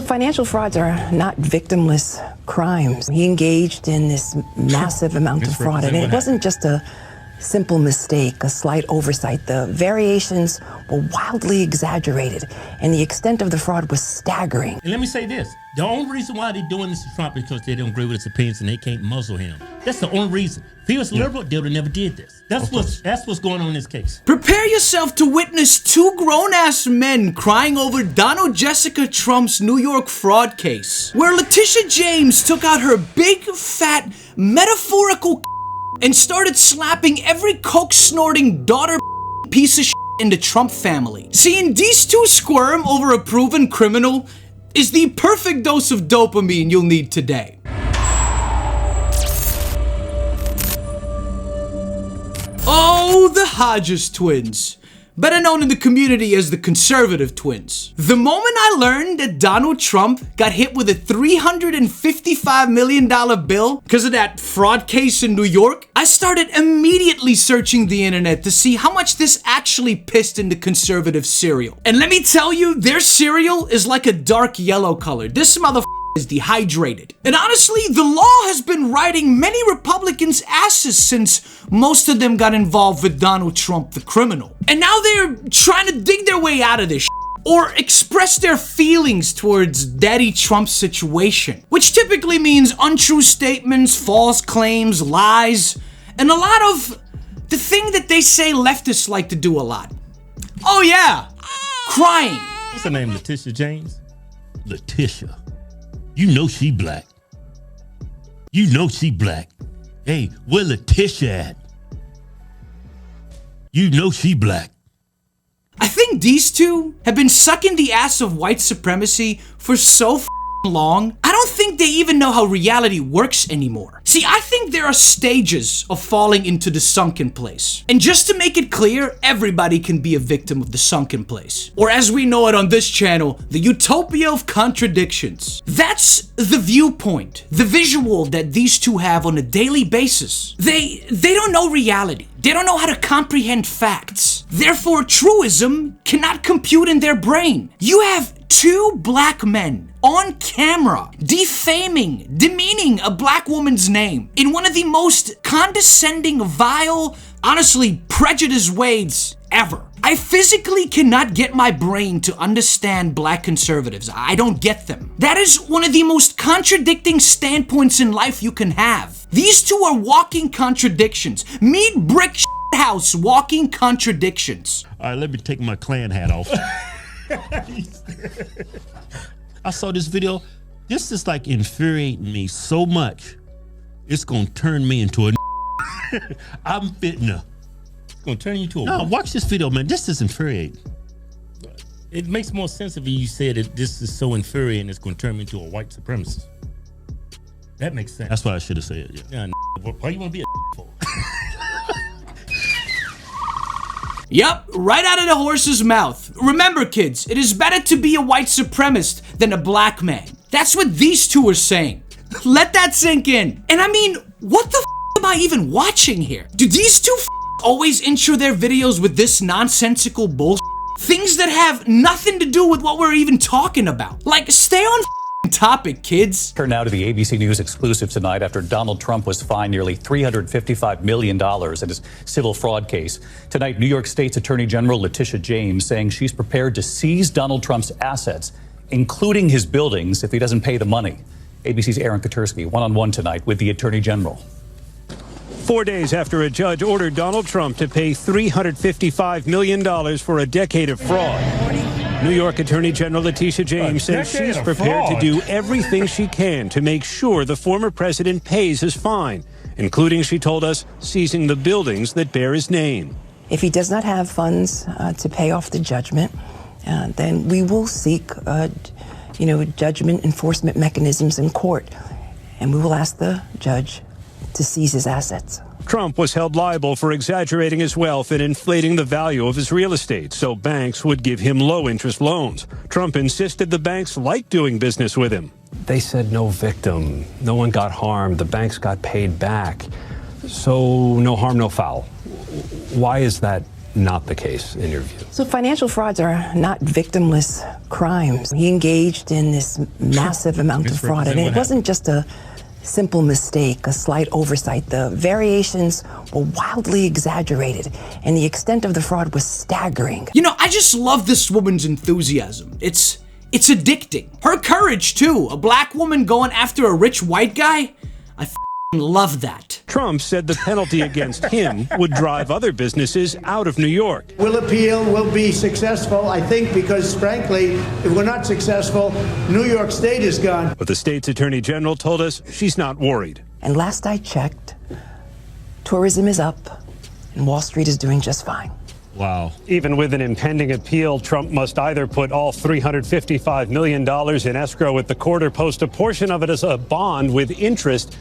Financial frauds are not victimless crimes. He engaged in this massive amount of fraud, and it wasn't just a simple mistake, a slight oversight. The variations were wildly exaggerated, and the extent of the fraud was staggering. And let me say this. The only reason why they're doing this to Trump is because they don't agree with his opinions and they can't muzzle him. That's the only reason. If he was liberal, they would have never did this. That's what's going on in this case. Prepare yourself to witness two grown-ass men crying over Donald Jessica Trump's New York fraud case, where Letitia James took out her big, fat, metaphorical and started slapping every coke-snorting daughter piece of in the Trump family. Seeing these two squirm over a proven criminal is the perfect dose of dopamine you'll need today. Oh, the Hodges twins. Better known in the community as the conservative twins. The moment I learned that Donald Trump got hit with a $355 million bill because of that fraud case in New York, I started immediately searching the internet to see how much this actually pissed into conservative cereal. And let me tell you, their cereal is like a dark yellow color. This motherfucker is dehydrated. And honestly, the law has been riding many Republicans' asses since most of them got involved with Donald Trump, the criminal. And now they're trying to dig their way out of this or express their feelings towards Daddy Trump's situation, which typically means untrue statements, false claims, lies, and a lot of the thing that they say leftists like to do a lot. Oh yeah, crying. What's her name, Letitia James? Letitia. You know she black. You know she black. Hey, where Letitia at? You know she black. I think these two have been sucking the ass of white supremacy for so long, I don't think they even know how reality works anymore. See, I think there are stages of falling into the sunken place. And just to make it clear, everybody can be a victim of the sunken place. Or as we know it on this channel, the utopia of contradictions. That's the viewpoint, the visual that these two have on a daily basis. They don't know reality. They don't know how to comprehend facts. Therefore, truism cannot compute in their brain. You have two black men on camera defaming, demeaning a black woman's name in one of the most condescending, vile, honestly prejudiced ways ever. I physically cannot get my brain to understand black conservatives. I don't get them. That is one of the most contradicting standpoints in life you can have. These two are walking contradictions. Meet Brick House walking contradictions. All right, let me take my Klan hat off. I saw this video. This is like infuriating me so much. It's gonna turn me into a I'm fitting up. It's gonna turn you into a No, watch this video, man. This is infuriating. It makes more sense if you said that this is so infuriating it's gonna turn me into a white supremacist. That makes sense. That's what I should have said, yeah. Why you wanna be a for? Yup, right out of the horse's mouth. Remember, kids, it is better to be a white supremacist than a black man. That's what these two are saying. Let that sink in. And I mean, what the am I even watching here? Do these two always intro their videos with this nonsensical bullshit? Things that have nothing to do with what we're even talking about. Like, stay on topic, kids. Turn now to the ABC News exclusive tonight after Donald Trump was fined nearly $355 million in his civil fraud case. Tonight, New York State's Attorney General Letitia James saying she's prepared to seize Donald Trump's assets, including his buildings, if he doesn't pay the money. ABC's Aaron Katursky, one-on-one tonight with the Attorney General. 4 days after a judge ordered Donald Trump to pay $355 million for a decade of fraud, New York Attorney General Letitia James says she's prepared to do everything she can to make sure the former president pays his fine, including, she told us, seizing the buildings that bear his name. If he does not have funds to pay off the judgment, then we will seek, judgment enforcement mechanisms in court, and we will ask the judge to seize his assets. Trump was held liable for exaggerating his wealth and inflating the value of his real estate so banks would give him low-interest loans. Trump insisted the banks liked doing business with him. They said no victim, no one got harmed, the banks got paid back. So no harm, no foul. Why is that not the case in your view? So financial frauds are not victimless crimes. He engaged in this massive amount of fraud, and it wasn't just a simple mistake, a slight oversight. The variations were wildly exaggerated, and the extent of the fraud was staggering. You know, I just love this woman's enthusiasm. It's addicting. Her courage, too. A black woman going after a rich white guy? I f***ing love that. Trump said the penalty against him would drive other businesses out of New York. We'll appeal, we'll be successful, I think, because frankly, if we're not successful, New York State is gone. But the state's attorney general told us she's not worried. And last I checked, tourism is up, and Wall Street is doing just fine. Wow. Even with an impending appeal, Trump must either put all $355 million in escrow at the court or post a portion of it as a bond with interest.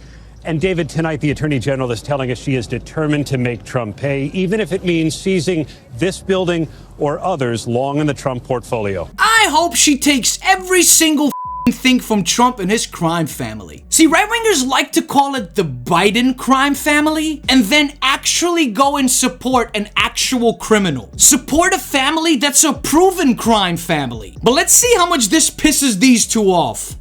And David, tonight the Attorney General is telling us she is determined to make Trump pay, even if it means seizing this building or others long in the Trump portfolio. I hope she takes every single thing from Trump and his crime family. See, right-wingers like to call it the Biden crime family and then actually go and support an actual criminal. Support a family that's a proven crime family. But let's see how much this pisses these two off.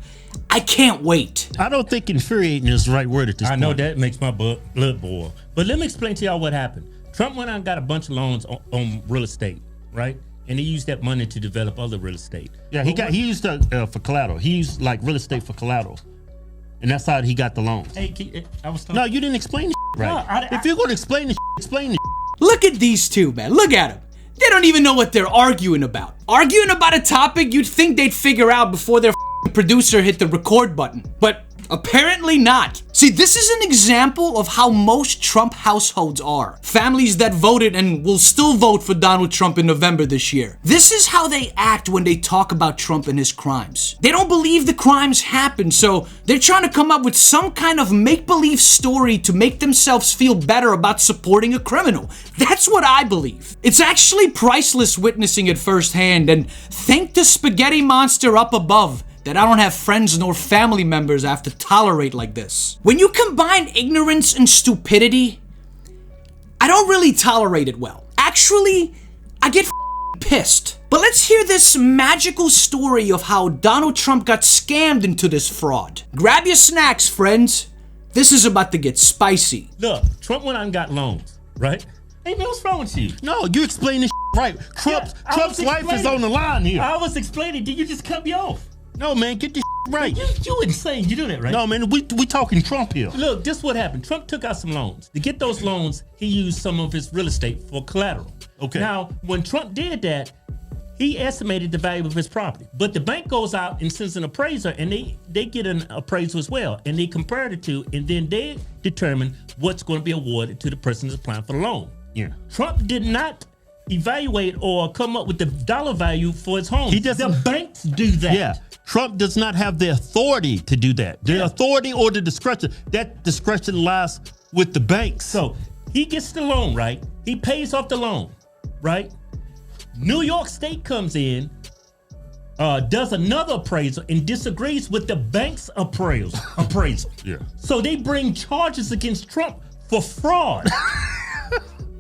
I can't wait. I don't think infuriating is the right word at this point. I know that makes my blood boil. But let me explain to y'all what happened. Trump went out and got a bunch of loans on real estate, right? And he used that money to develop other real estate. Yeah, he used for collateral. He used like real estate for collateral, and that's how he got the loans. Hey, I was talking. No, you didn't explain the right. If you're going to explain the explain the. Look at these two, man. Look at them. They don't even know what they're arguing about. Arguing about a topic you'd think they'd figure out before their producer hit the record button. But apparently not. See, this is an example of how most Trump households are. Families that voted and will still vote for Donald Trump in November this year. This is how they act when they talk about Trump and his crimes. They don't believe the crimes happened, so they're trying to come up with some kind of make-believe story to make themselves feel better about supporting a criminal. That's what I believe. It's actually priceless witnessing it firsthand, and thank the spaghetti monster up above that I don't have friends nor family members I have to tolerate like this. When you combine ignorance and stupidity, I don't really tolerate it well. Actually, I get pissed. But let's hear this magical story of how Donald Trump got scammed into this fraud. Grab your snacks, friends. This is about to get spicy. Look, Trump went out and got loans, right? Hey, man, what's wrong with you? No, you explain this right. Trump's life is on the line here. I was explaining. Did you just cut me off? No, man, get this right. You insane. You do that, right? No, man, we talking Trump here. Look, this is what happened. Trump took out some loans. To get those loans, he used some of his real estate for collateral. Okay. Now, when Trump did that, he estimated the value of his property. But the bank goes out and sends an appraiser, and they get an appraisal as well. And they compare the two, and then they determine what's going to be awarded to the person that's applying for the loan. Yeah. Trump did not evaluate or come up with the dollar value for his home. He doesn't. The banks do that. Yeah. Trump does not have the authority to do that. The authority or the discretion, that discretion lies with the banks. So he gets the loan, right? He pays off the loan, right? New York State comes in, does another appraisal and disagrees with the bank's appraisal. Yeah. So they bring charges against Trump for fraud.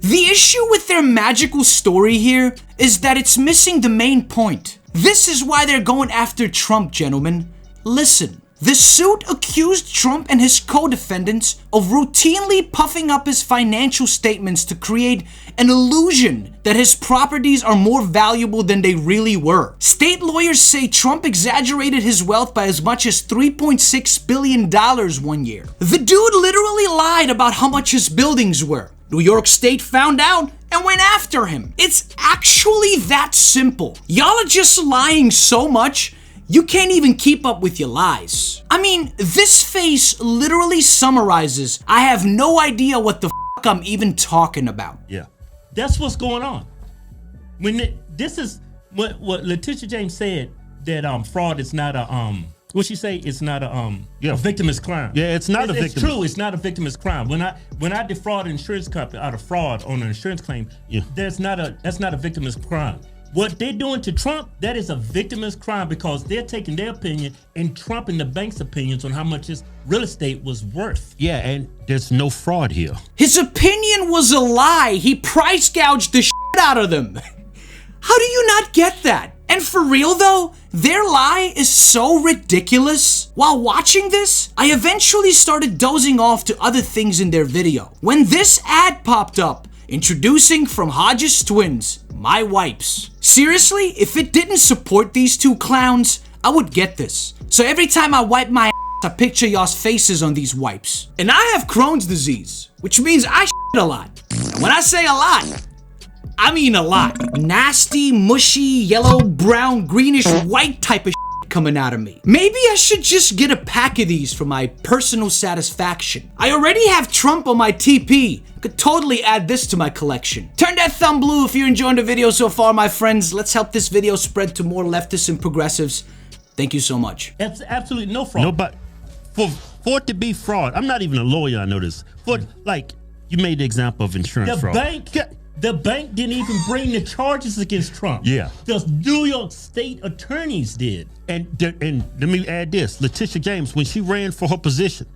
The issue with their magical story here is that it's missing the main point. This is why they're going after Trump, gentlemen. Listen, the suit accused Trump and his co-defendants of routinely puffing up his financial statements to create an illusion that his properties are more valuable than they really were. State lawyers say Trump exaggerated his wealth by as much as $3.6 billion one year. The dude literally lied about how much his buildings were. New York State found out and went after him. It's actually that simple. Y'all are just lying so much, you can't even keep up with your lies. I mean, this face literally summarizes, I have no idea what the f*** I'm even talking about. Yeah. That's what's going on. This is what Letitia James said, that fraud is not a what she say? It's not a victimless crime. Yeah, it's not a victim. It's true. It's not a victimless crime. When I defraud an insurance company out of fraud on an insurance claim, that's not a victimless crime. What they're doing to Trump, that is a victimless crime because they're taking their opinion and Trump and the bank's opinions on how much his real estate was worth. Yeah, and there's no fraud here. His opinion was a lie. He price gouged the shit out of them. How do you not get that? And for real though, their lie is so ridiculous. While watching this, I eventually started dozing off to other things in their video. When this ad popped up, introducing from Hodges twins, my wipes. Seriously, if it didn't support these two clowns, I would get this. So every time I wipe my ass, I picture y'all's faces on these wipes. And I have Crohn's disease, which means I shit a lot. And when I say a lot, I mean a lot. Nasty, mushy, yellow, brown, greenish, white type of shit coming out of me. Maybe I should just get a pack of these for my personal satisfaction. I already have Trump on my TP. Could totally add this to my collection. Turn that thumb blue if you're enjoying the video so far, my friends. Let's help this video spread to more leftists and progressives. Thank you so much. That's absolutely no fraud. No, but for it to be fraud, I'm not even a lawyer, I know this. For, like, you made the example of insurance fraud. The bank didn't even bring the charges against Trump. Yeah. The New York State attorneys did. And let me add this: Letitia James, when she ran for her position,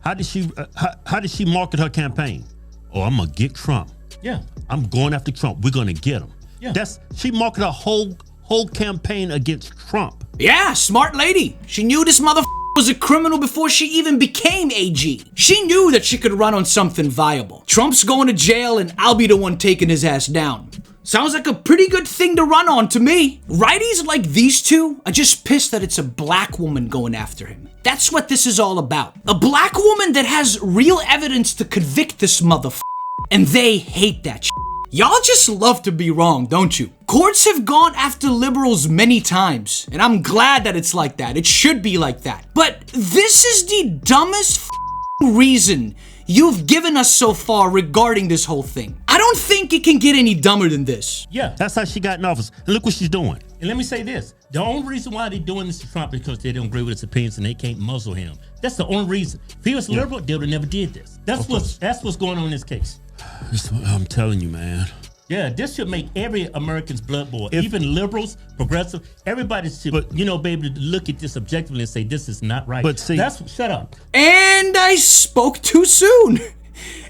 how did she market her campaign? Oh, I'm gonna get Trump. Yeah. I'm going after Trump. We're gonna get him. Yeah. She marketed her whole campaign against Trump. Yeah, smart lady. She knew this motherfucker was a criminal before she even became AG. She knew that she could run on something viable. Trump's going to jail and I'll be the one taking his ass down. Sounds like a pretty good thing to run on to me. Righties like these two are just pissed that it's a black woman going after him. That's what this is all about. A black woman that has real evidence to convict this motherfucker. And they hate that shit. Y'all just love to be wrong, don't you? Courts have gone after liberals many times, and I'm glad that it's like that. It should be like that. But this is the dumbest reason you've given us so far regarding this whole thing. I don't think it can get any dumber than this. Yeah. That's how she got in office. And look what she's doing. And let me say this. The only reason why they're doing this to Trump is because they don't agree with his opinions and they can't muzzle him. That's the only reason. If he was liberal, they would have never did this. That's what's going on in this case. I'm telling you, man. Yeah, this should make every American's blood boil. Even liberals, progressive, everybody should, be able to look at this objectively and say this is not right. But see, shut up. And I spoke too soon.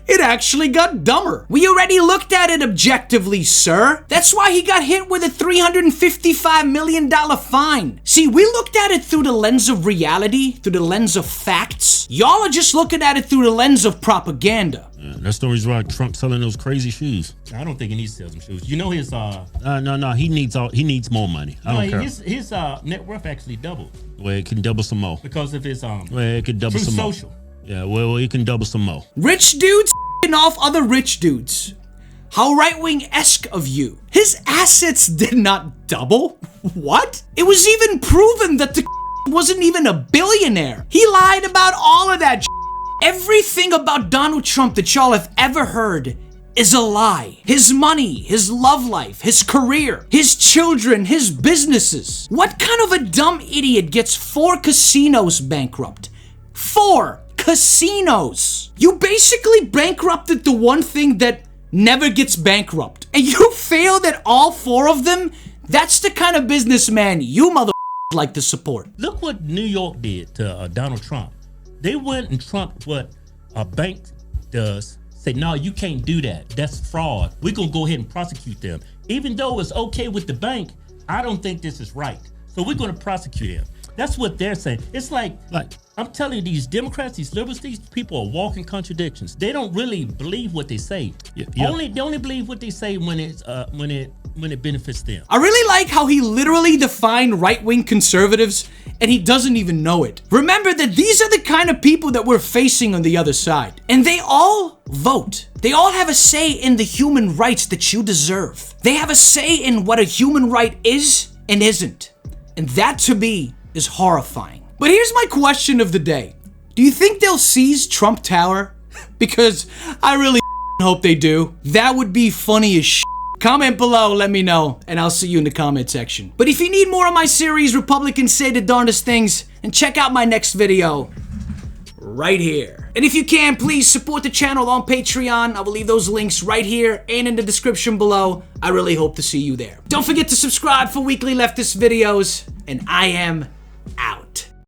It actually got dumber. We already looked at it objectively, sir. That's why he got hit with a $355 million fine. See, we looked at it through the lens of reality, through the lens of facts. Y'all are just looking at it through the lens of propaganda. Yeah, that's the reason why Trump's selling those crazy shoes. I don't think he needs to sell some shoes. You know his no, he needs more money. I don't care. His net worth actually doubled. Well, it can double some more. Because of his it can double some social. More. Yeah, well, it can double some more. Rich dudes off other rich dudes. How right-wing-esque of you. His assets did not double. What? It was even proven that the wasn't even a billionaire. He lied about all of that. Everything about Donald Trump that y'all have ever heard is a lie. His money, his love life, his career, his children, his businesses. What kind of a dumb idiot gets 4 casinos bankrupt? 4 casinos. You basically bankrupted the one thing that never gets bankrupt. And you failed at all 4 of them? That's the kind of businessman you like to support. Look what New York did to Donald Trump. They went and trumped what a bank does. Say, no, you can't do that. That's fraud. We're going to go ahead and prosecute them. Even though it's okay with the bank, I don't think this is right. So we're going to prosecute him. That's what they're saying. It's like I'm telling you, these Democrats, these liberals, these people are walking contradictions. They don't really believe what they say. Yeah. They only believe what they say when it benefits them. I really like how he literally defined right-wing conservatives and he doesn't even know it. Remember that these are the kind of people that we're facing on the other side. And they all vote. They all have a say in the human rights that you deserve. They have a say in what a human right is and isn't. And that to me is horrifying. But here's my question of the day. Do you think they'll seize Trump Tower? Because I really hope they do. That would be funny as shit. Comment below, let me know, and I'll see you in the comment section. But if you need more of my series, Republicans Say the Darndest Things, then check out my next video right here. And if you can, please support the channel on Patreon. I will leave those links right here and in the description below. I really hope to see you there. Don't forget to subscribe for weekly leftist videos, and I am out.